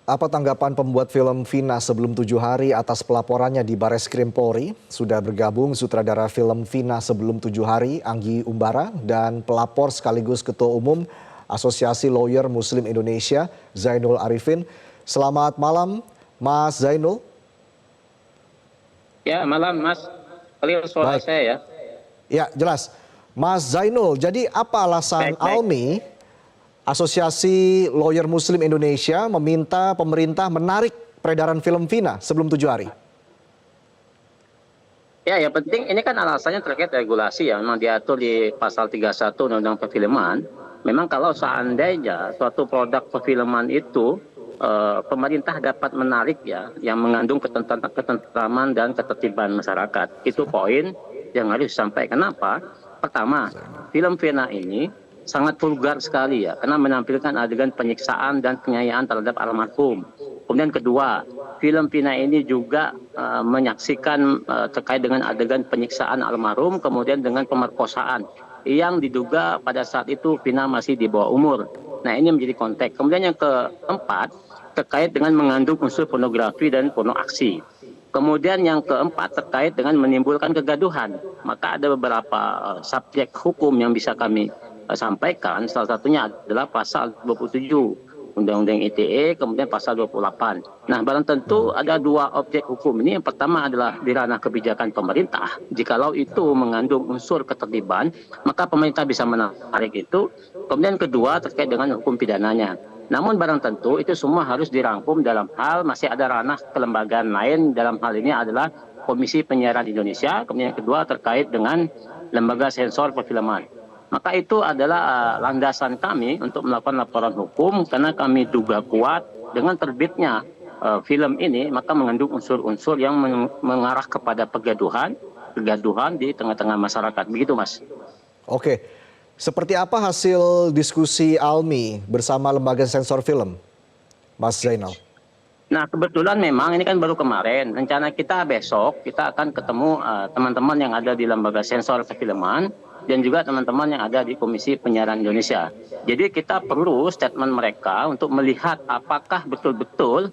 Apa tanggapan pembuat film Vina sebelum 7 hari atas pelaporannya di Bareskrim Polri? Sudah bergabung sutradara film Vina sebelum 7 hari, Anggi Umbara, dan pelapor sekaligus Ketua Umum Asosiasi Lawyer Muslim Indonesia, Zainul Arifin. Selamat malam, Mas Zainul. Ya, malam Mas. Clear suara Baik. saya ya. Ya, jelas. Mas Zainul, jadi apa alasan Baik. ALMI, Asosiasi Lawyer Muslim Indonesia, meminta pemerintah menarik peredaran film Vina sebelum 7 hari? Ya, yang penting ini kan alasannya terkait regulasi ya. Memang diatur di pasal 31 Undang-Undang Perfilman. Memang kalau seandainya suatu produk perfilman itu pemerintah dapat menarik ya, yang mengandung ketentraman dan ketertiban masyarakat. Itu poin yang harus disampaikan. Kenapa? Pertama, film Vina ini sangat vulgar sekali ya, karena menampilkan adegan penyiksaan dan penganiayaan terhadap almarhum. Kemudian kedua, film Vina ini juga menyaksikan terkait dengan adegan penyiksaan almarhum, kemudian dengan pemerkosaan yang diduga pada saat itu Vina masih di bawah umur. Nah, ini menjadi konteks. Kemudian yang keempat, terkait dengan mengandung unsur pornografi dan porno aksi. Kemudian yang keempat terkait dengan menimbulkan kegaduhan. Maka ada beberapa subjek hukum yang bisa kami sampaikan, salah satunya adalah pasal 27 Undang-Undang ITE, kemudian pasal 28. Nah, barang tentu ada dua objek hukum ini. Yang pertama adalah di ranah kebijakan pemerintah. Jikalau itu mengandung unsur ketertiban, maka pemerintah bisa menarik itu. Kemudian kedua terkait dengan hukum pidananya. Namun barang tentu itu semua harus dirangkum dalam hal masih ada ranah kelembagaan lain. Dalam hal ini adalah Komisi Penyiaran Indonesia. Kemudian yang kedua terkait dengan lembaga sensor perfilman. Maka itu adalah landasan kami untuk melakukan laporan hukum, karena kami duga kuat dengan terbitnya film ini maka mengandung unsur-unsur yang mengarah kepada kegaduhan di tengah-tengah masyarakat. Begitu, Mas. Oke, seperti apa hasil diskusi ALMI bersama lembaga sensor film, Mas Zainal? Nah, kebetulan memang ini kan baru kemarin. Rencana kita besok kita akan ketemu teman-teman yang ada di lembaga sensor perfilman dan juga teman-teman yang ada di Komisi Penyiaran Indonesia. Jadi kita perlu statement mereka untuk melihat apakah betul-betul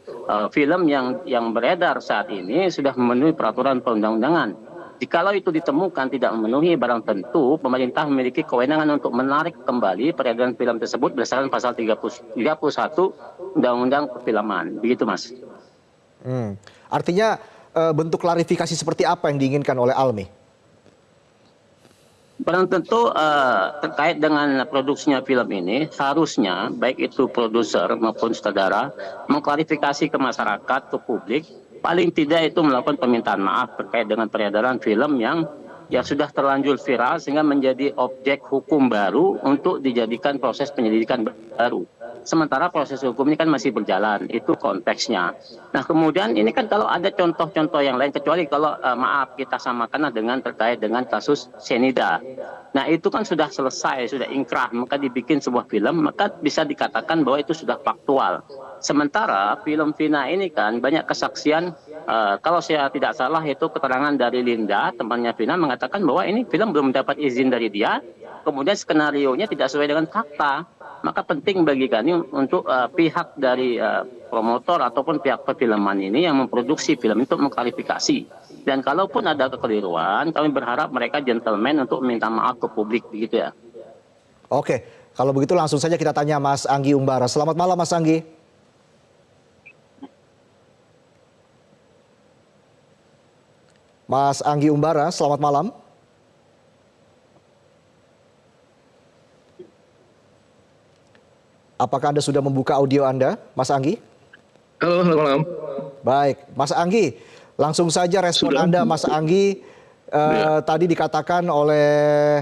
film yang beredar saat ini sudah memenuhi peraturan perundang-undangan. Jikalau itu ditemukan tidak memenuhi, barang tentu pemerintah memiliki kewenangan untuk menarik kembali peredaran film tersebut berdasarkan pasal 31 Undang-Undang Perfilman. Begitu, Mas. Artinya bentuk klarifikasi seperti apa yang diinginkan oleh ALMI? Barang tentu terkait dengan produksinya film ini, harusnya baik itu produser maupun sutradara mengklarifikasi ke masyarakat, ke publik, paling tidak itu melakukan permintaan maaf terkait dengan peredaran film yang sudah terlanjur viral sehingga menjadi objek hukum baru untuk dijadikan proses penyelidikan baru. Sementara proses hukum ini kan masih berjalan, itu konteksnya. Nah, kemudian ini kan kalau ada contoh-contoh yang lain, kecuali kalau maaf kita samakan dengan terkait dengan kasus Senida. Nah, itu kan sudah selesai, sudah ingkrah, maka dibikin sebuah film, maka bisa dikatakan bahwa itu sudah faktual. Sementara film Vina ini kan banyak kesaksian, kalau saya tidak salah itu keterangan dari Linda, temannya Vina, mengatakan bahwa ini film belum mendapat izin dari dia, kemudian skenarionya tidak sesuai dengan fakta. Maka penting bagi kami untuk pihak dari promotor ataupun pihak perfilman ini yang memproduksi film itu mengklarifikasi. Dan kalaupun ada kekeliruan, kami berharap mereka gentleman untuk minta maaf ke publik, begitu ya. Oke, kalau begitu langsung saja kita tanya Mas Anggi Umbara. Selamat malam, Mas Anggi. Mas Anggi Umbara, selamat malam. Apakah Anda sudah membuka audio Anda, Mas Anggi? Halo, selamat malam. Baik, Mas Anggi, langsung saja respon Anda, Mas Anggi. Tadi dikatakan oleh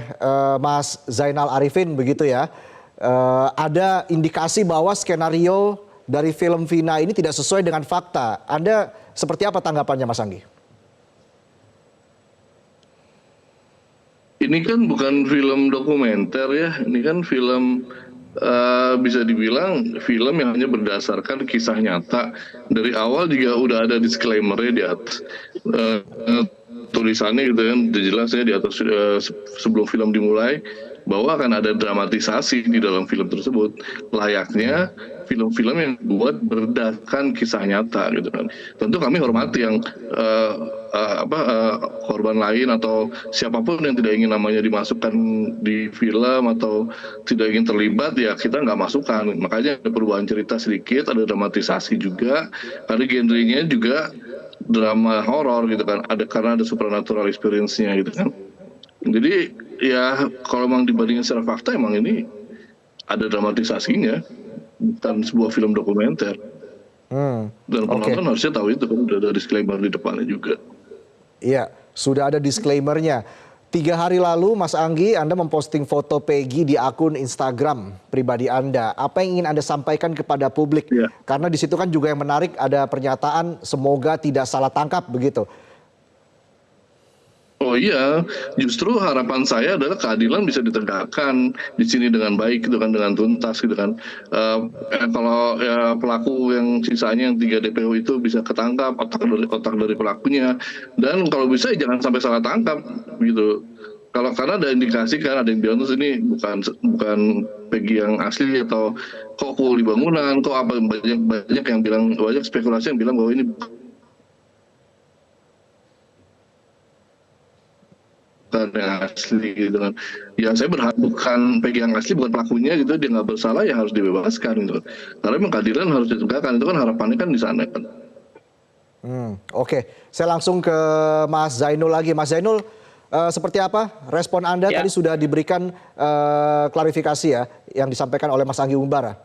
Mas Zainal Arifin, begitu ya. Ada indikasi bahwa skenario dari film Vina ini tidak sesuai dengan fakta. Anda seperti apa tanggapannya, Mas Anggi? Ini kan bukan film dokumenter ya, ini kan film bisa dibilang film yang hanya berdasarkan kisah nyata. Dari awal juga udah ada disclaimer-nya di atas tulisannya gitu kan, jelasnya di atas sebelum film dimulai bahwa akan ada dramatisasi di dalam film tersebut. Layaknya film-film yang dibuat berdasarkan kisah nyata gitu kan. Tentu kami hormati yang korban lain atau siapapun yang tidak ingin namanya dimasukkan di film atau tidak ingin terlibat, ya kita nggak masukkan. Makanya ada perubahan cerita sedikit, ada dramatisasi juga, ada genrenya juga drama horor gitu kan, karena ada supernatural experience-nya gitu kan. Jadi ya kalau memang dibandingin secara fakta, emang ini ada dramatisasinya, bukan sebuah film dokumenter. Dan penonton harusnya tahu itu kan, udah ada disclaimer di depannya juga. Iya, sudah ada disclaimer-nya. 3 hari lalu Mas Anggi, Anda memposting foto Peggy di akun Instagram pribadi Anda. Apa yang ingin Anda sampaikan kepada publik? Ya. Karena di situ kan juga yang menarik ada pernyataan semoga tidak salah tangkap begitu. Oh iya, justru harapan saya adalah keadilan bisa ditegakkan di sini dengan baik gitu kan, dengan tuntas gitu kan. Kalau ya pelaku yang sisanya yang 3 DPO itu bisa ketangkap, otak dari pelakunya, dan kalau bisa ya jangan sampai salah tangkap gitu. Karena ada indikasi kan, ada yang bilang tuh ini bukan Peggy yang asli, atau kok di bangunan, kok apa, banyak yang bilang, banyak spekulasi yang bilang bahwa ini yang asli gitu kan. Ya saya berharap bukan Peggy yang asli, bukan pelakunya gitu, dia nggak bersalah ya harus dibebaskan gitu. Karena memang keadilan harus ditegakkan, itu kan harapannya kan di sana kan. Oke, saya langsung ke Mas Zainul lagi. Mas Zainul, seperti apa respon Anda? Ya. Tadi sudah diberikan klarifikasi ya yang disampaikan oleh Mas Anggi Umbara.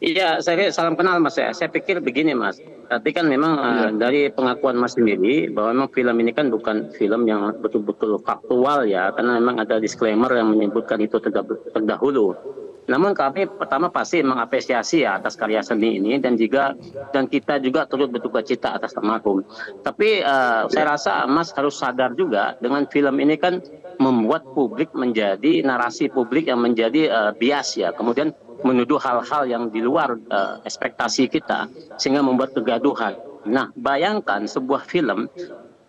Iya, salam kenal Mas ya. Saya pikir begini Mas, tapi kan memang dari pengakuan Mas sendiri bahwa memang film ini kan bukan film yang betul-betul faktual ya, karena memang ada disclaimer yang menyebutkan itu terdahulu. Namun kami pertama pasti mengapresiasi ya atas karya seni ini, dan kita juga turut berduka cita atas almarhum. Tapi saya rasa Mas harus sadar juga dengan film ini kan membuat publik menjadi narasi publik yang menjadi bias ya, kemudian menuduh hal-hal yang di luar ekspektasi kita sehingga membuat kegaduhan. Nah, bayangkan sebuah film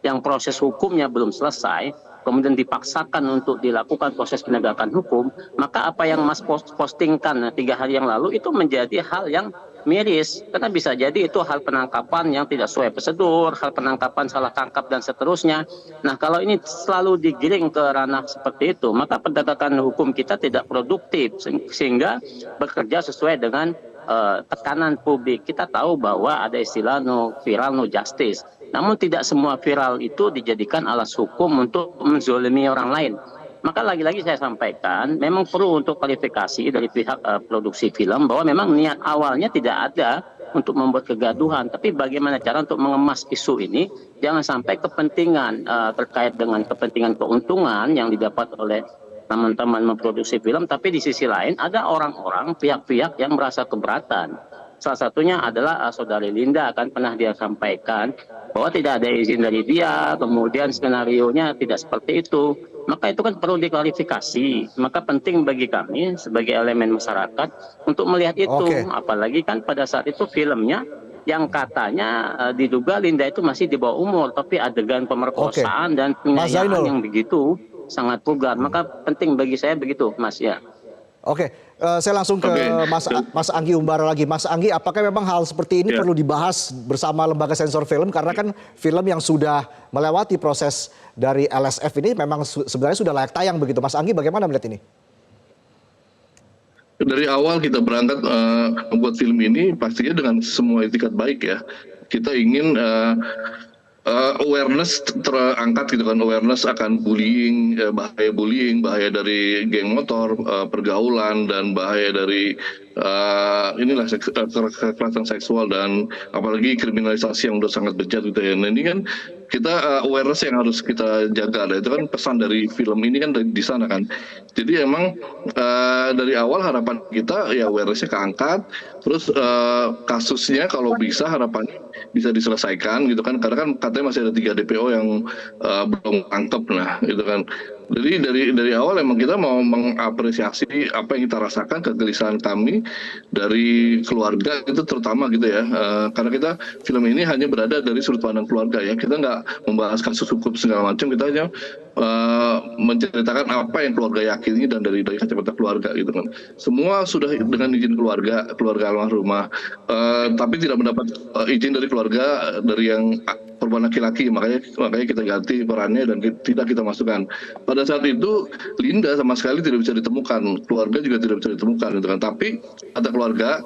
yang proses hukumnya belum selesai, kemudian dipaksakan untuk dilakukan proses penegakan hukum, maka apa yang Mas postingkan 3 hari yang lalu itu menjadi hal yang miris, karena bisa jadi itu hal penangkapan yang tidak sesuai prosedur, hal penangkapan salah tangkap dan seterusnya. Nah, kalau ini selalu digiring ke ranah seperti itu, maka penegakan hukum kita tidak produktif sehingga bekerja sesuai dengan tekanan publik. Kita tahu bahwa ada istilah no viral no justice. Namun tidak semua viral itu dijadikan alas hukum untuk menzolimi orang lain. Maka lagi-lagi saya sampaikan, memang perlu untuk klarifikasi dari pihak produksi film bahwa memang niat awalnya tidak ada untuk membuat kegaduhan, tapi bagaimana cara untuk mengemas isu ini, jangan sampai kepentingan terkait dengan kepentingan keuntungan yang didapat oleh teman-teman memproduksi film, tapi di sisi lain ada orang-orang, pihak-pihak yang merasa keberatan. Salah satunya adalah saudari Linda, kan pernah dia sampaikan bahwa tidak ada izin dari dia, kemudian skenarionya tidak seperti itu. Maka itu kan perlu diklarifikasi. Maka penting bagi kami sebagai elemen masyarakat untuk melihat itu. Apalagi kan pada saat itu filmnya yang katanya diduga Linda itu masih di bawah umur, tapi adegan pemerkosaan dan penganiayaan yang begitu sangat vulgar. Maka penting bagi saya begitu, Mas ya. Oke, saya langsung ke Mas Anggi Umbara lagi. Mas Anggi, apakah memang hal seperti ini perlu dibahas bersama lembaga sensor film? Karena kan film yang sudah melewati proses dari LSF ini memang sebenarnya sudah layak tayang begitu. Mas Anggi, bagaimana melihat ini? Dari awal kita berangkat membuat film ini pastinya dengan semua itikat baik ya. Kita ingin awareness terangkat gitu kan, awareness akan bullying, bahaya dari geng motor, pergaulan, dan bahaya dari kekerasan seksual, dan apalagi kriminalisasi yang udah sangat bejat gitu ya. Nah ini kan kita awareness yang harus kita jaga, itu kan pesan dari film ini kan di sana kan. Jadi emang dari awal harapan kita ya awarenessnya keangkat, terus kasusnya kalau bisa harapannya bisa diselesaikan gitu kan, karena kan katanya masih ada 3 DPO yang belum tangkap, nah gitu kan. Jadi dari awal emang kita mau mengapresiasi apa yang kita rasakan, kegelisahan kami dari keluarga itu terutama gitu ya. Karena kita film ini hanya berada dari sudut pandang keluarga ya. Kita nggak membahas kasus hukum segala macam, kita hanya menceritakan apa yang keluarga yakini dan dari kacamata keluarga gitu kan. Semua sudah dengan izin keluarga almarhumah, tapi tidak mendapat izin dari keluarga dari yang korban laki-laki, makanya kita ganti perannya dan tidak kita masukkan. Pada saat itu Linda sama sekali tidak bisa ditemukan, keluarga juga tidak bisa ditemukan gitu kan. Tapi kata keluarga,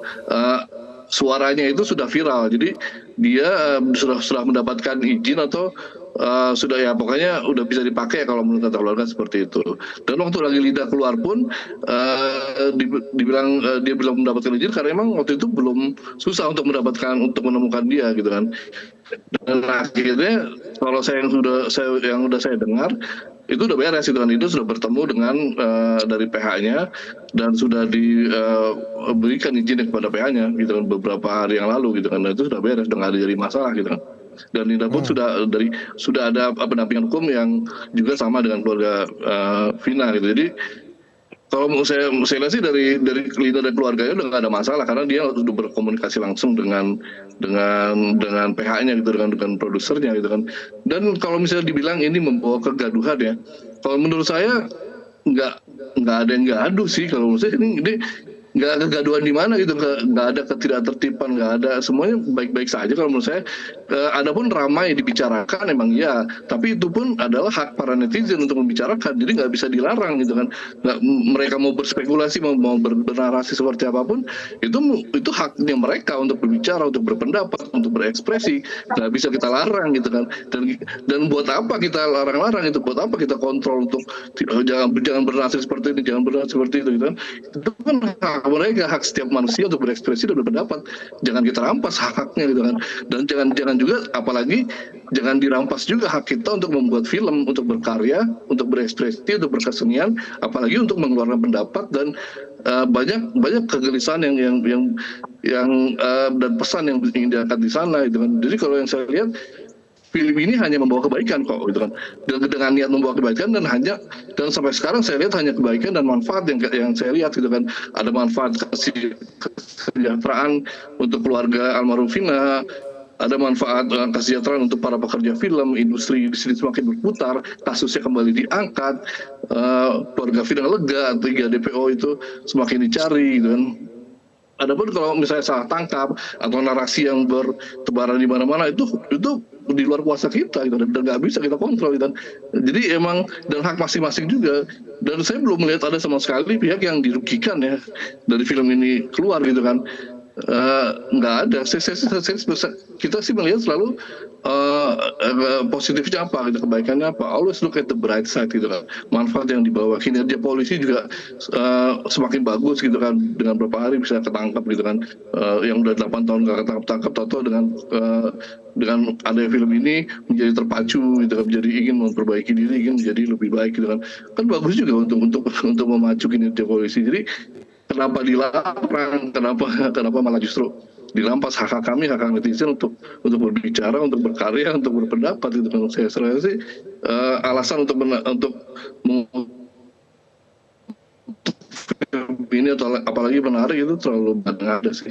suaranya itu sudah viral, jadi dia sudah mendapatkan izin atau sudah ya pokoknya udah bisa dipakai kalau menurut kata keluarga seperti itu. Dan waktu lagi Linda keluar pun dia bilang mendapatkan izin karena emang waktu itu belum susah untuk menemukan dia gitu kan. Dan akhirnya kalau yang udah saya dengar itu udah beres gitu kan, itu sudah bertemu dengan dari PH-nya dan sudah diberikan izin kepada PH-nya gitu kan beberapa hari yang lalu gitu kan. Dan itu sudah beres, udah nggak ada jadi masalah gitu kan. Dan Linda pun sudah ada pendampingan hukum yang juga sama dengan keluarga Vina gitu. Jadi kalau saya lihat sih dari Linda dan keluarganya udah nggak ada masalah karena dia sudah berkomunikasi langsung dengan PH-nya gitu, dengan produsernya gitu kan. Dan kalau misalnya dibilang ini membawa kegaduhan ya, kalau menurut saya nggak ada yang gaduh sih. Kalau menurut saya ini nggak kegaduhan di mana gitu, nggak ada ketidaktertiban, nggak ada, semuanya baik-baik saja kalau menurut saya. Adapun ramai dibicarakan emang ya, tapi itu pun adalah hak para netizen untuk membicarakan, jadi nggak bisa dilarang gitu kan. Mereka mau berspekulasi, mau bernarasi seperti apapun, itu haknya mereka untuk berbicara, untuk berpendapat, untuk berekspresi, nggak bisa kita larang gitu kan. Dan buat apa kita larang-larang itu, buat apa kita kontrol untuk jangan bernarasi seperti ini, jangan bernarasi seperti itu gitu kan. Itu kan hak mereka, hak setiap manusia untuk berekspresi dan berpendapat, jangan kita rampas hak-haknya gitu kan. Dan jangan juga, apalagi jangan dirampas juga hak kita untuk membuat film, untuk berkarya, untuk berekspresi, untuk berkesenian, apalagi untuk mengeluarkan pendapat. Dan banyak kegelisahan yang dan pesan yang ingin diangkat di sana gitu kan. Jadi kalau yang saya lihat, film ini hanya membawa kebaikan kok gitu kan, dengan niat membawa kebaikan, dan sampai sekarang saya lihat hanya kebaikan dan manfaat yang saya lihat gitu kan. Ada manfaat kesejahteraan untuk keluarga almarhum Vina, ada manfaat kesejahteraan untuk para pekerja film, industri di sini semakin berputar, kasusnya kembali diangkat, keluarga Vina lega, 3 DPO itu semakin dicari gitu kan. Adapun kalau misalnya salah tangkap atau narasi yang bertebaran di mana-mana, itu di luar kuasa kita gitu, dan nggak bisa kita kontrol gitu. Jadi emang, dan hak masing-masing juga. Dan saya belum melihat ada sama sekali pihak yang dirugikan ya dari film ini keluar gitu kan. Nggak ada. Kita sih melihat selalu positifnya apa gitu, kebaikannya apa. Always look at the bright side gitu kan. Manfaat yang dibawa, kinerja polisi juga semakin bagus gitu kan, dengan berapa hari bisa ketangkap gitu kan. Yang udah 8 tahun nggak ketangkap, tahu dengan ada film ini menjadi terpacu gitu kan, menjadi ingin memperbaiki diri, ingin menjadi lebih baik gitu kan. Kan bagus juga untuk memacu kinerja polisi. Jadi kenapa dilarang, kenapa malah justru dirampas hak kami, hak netizen untuk berbicara, untuk berkarya, untuk berpendapat gitu kan. Saya rasa sih alasan untuk ini atau apalagi menarik itu terlalu banyak ada sih.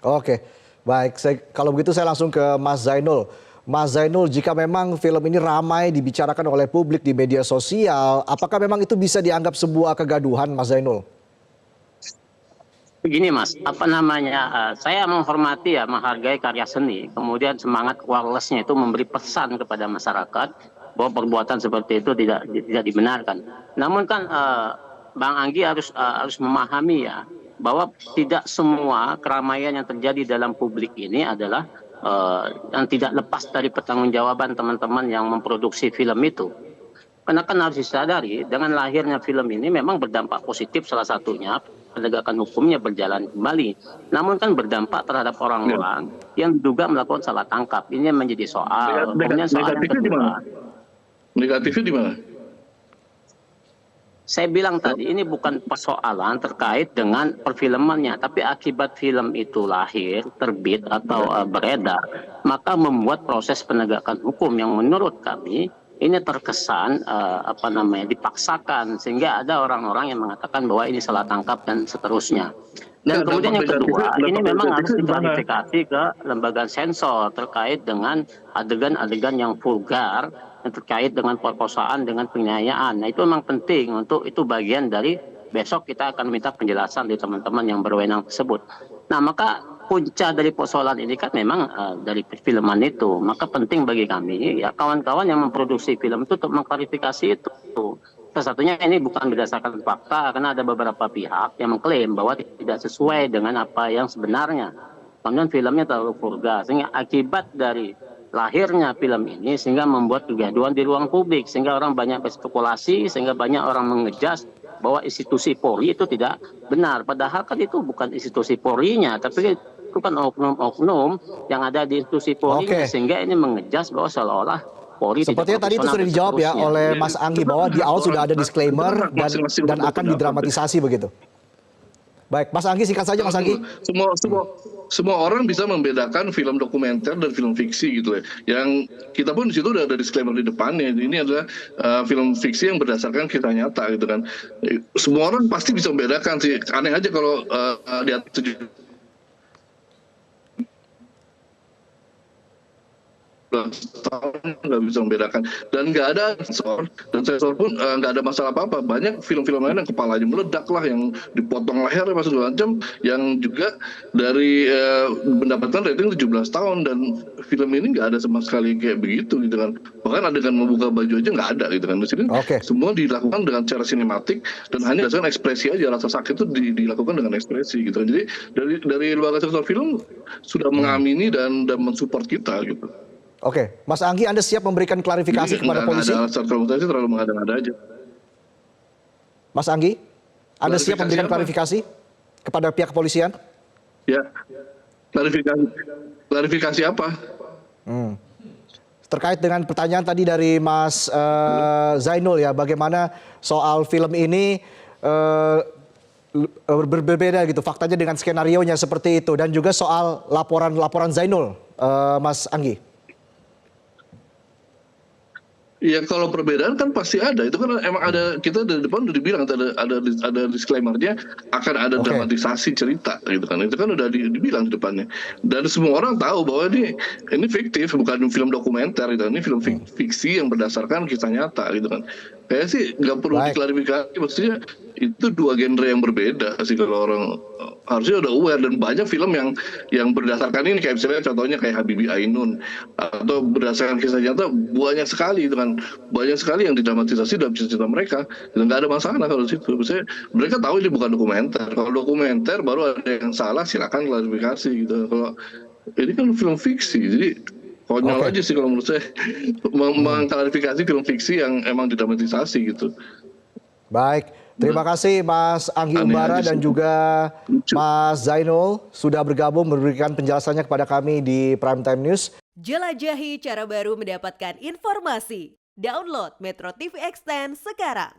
Oke, baik. Kalau begitu saya langsung ke Mas Zainul. Mas Zainul, jika memang film ini ramai dibicarakan oleh publik di media sosial, apakah memang itu bisa dianggap sebuah kegaduhan, Mas Zainul? Begini Mas, saya menghormati ya, menghargai karya seni, kemudian semangat wirelessnya itu memberi pesan kepada masyarakat bahwa perbuatan seperti itu tidak dibenarkan. Namun kan Bang Anggi harus memahami ya, bahwa tidak semua keramaian yang terjadi dalam publik ini adalah yang tidak lepas dari pertanggungjawaban teman-teman yang memproduksi film itu. Karena kan harus disadari, dengan lahirnya film ini memang berdampak positif, salah satunya penegakan hukumnya berjalan kembali. Namun kan berdampak terhadap orang-orang yang diduga melakukan salah tangkap. Ini yang menjadi soal. Kemudian soal yang kedua. Negatifnya di mana? Saya bilang tadi, ini bukan persoalan terkait dengan perfilmannya, tapi akibat film itu lahir, terbit, atau beredar, maka membuat proses penegakan hukum yang menurut kami ini terkesan dipaksakan, sehingga ada orang-orang yang mengatakan bahwa ini salah tangkap dan seterusnya. Dan kemudian yang kedua, ini memang harus diklarifikasi ke lembaga sensor terkait dengan adegan-adegan yang vulgar, yang terkait dengan perkosaan, dengan penganiayaan. Nah, itu memang penting, itu bagian dari besok kita akan minta penjelasan dari teman-teman yang berwenang tersebut. Nah, maka punca dari persoalan ini kan memang dari perfilman itu. Maka penting bagi kami, ya kawan-kawan yang memproduksi film itu untuk mengklarifikasi itu. Salah satunya ini bukan berdasarkan fakta, karena ada beberapa pihak yang mengklaim bahwa tidak sesuai dengan apa yang sebenarnya. Kemudian filmnya terlalu vulgar, sehingga akibat dari lahirnya film ini sehingga membuat kegaduhan di ruang publik, sehingga orang banyak berspekulasi, sehingga banyak orang mengejas bahwa institusi Polri itu tidak benar. Padahal kan itu bukan institusi Polri-nya, tapi itu kan oknum-oknum yang ada di institusi Polri, sehingga ini mengejas bahwa seolah-olah Polri sepertinya tadi itu sudah dijawab ya oleh Mas Anggi bahwa di awal sudah ada disclaimer dan akan didramatisasi begitu. Baik, Mas Anggi, singkat saja Mas Anggi. Semua orang bisa membedakan film dokumenter dan film fiksi gitu ya. Yang kita pun di situ udah ada disclaimer di depannya. Ini adalah film fiksi yang berdasarkan kisah nyata gitu kan. Semua orang pasti bisa membedakan sih. Aneh aja kalau di atas 17 tahun nggak bisa membedakan, dan nggak ada sensor pun nggak ada masalah apa-apa. Banyak film-film lain yang kepalanya meledak lah, yang dipotong leher apa segala macam, yang juga dari mendapatkan rating 17 tahun, dan film ini nggak ada sama sekali kayak begitu gitu kan. Bahkan adegan membuka baju aja nggak ada gitu kan. Di sini semua dilakukan dengan cara sinematik dan hanya berdasarkan ekspresi aja. Rasa sakit itu dilakukan dengan ekspresi gitu kan. Jadi dari lembaga sensor film sudah mengamini dan mensupport kita gitu. Oke, Mas Anggi, Anda siap memberikan klarifikasi kepada polisi? Kalau saya terlalu mengada-ngada aja. Mas Anggi, Anda siap memberikan klarifikasi kepada pihak kepolisian? Ya, klarifikasi apa? Terkait dengan pertanyaan tadi dari Mas Zainul ya, bagaimana soal film ini berbeda gitu, faktanya dengan skenarionya seperti itu, dan juga soal laporan Zainul, Mas Anggi. Ya kalau perbedaan kan pasti ada, itu kan emang ada, kita dari depan udah dibilang ada disclaimer-nya akan ada dramatisasi cerita gitu kan, itu kan udah dibilang di depannya, dan semua orang tahu bahwa ini fiktif, bukan film dokumenter gitu, ini film fiksi yang berdasarkan kisah nyata gitu kan. Kayak sih nggak perlu diklarifikasi, maksudnya itu dua genre yang berbeda sih, kalau orang harusnya udah aware. Dan banyak film yang berdasarkan ini, kayak misalnya contohnya kayak Habibie Ainun, atau berdasarkan kisah nyata banyak sekali itu kan, banyak sekali yang didramatisasi dalam cerita mereka, dan nggak ada masalah kalau situ. Maksudnya mereka tahu ini bukan dokumenter. Kalau dokumenter baru ada yang salah, silakan klarifikasi gitu. Kalau ini kan film fiksi, jadi konyol aja sih kalau menurut saya mengklarifikasi film fiksi yang emang didramatisasi gitu. Baik, terima kasih Mas Anggi Umbara dan juga Mas Zainul sudah bergabung memberikan penjelasannya kepada kami di Prime Time News. Jelajahi cara baru mendapatkan informasi. Download Metro TV Extend sekarang.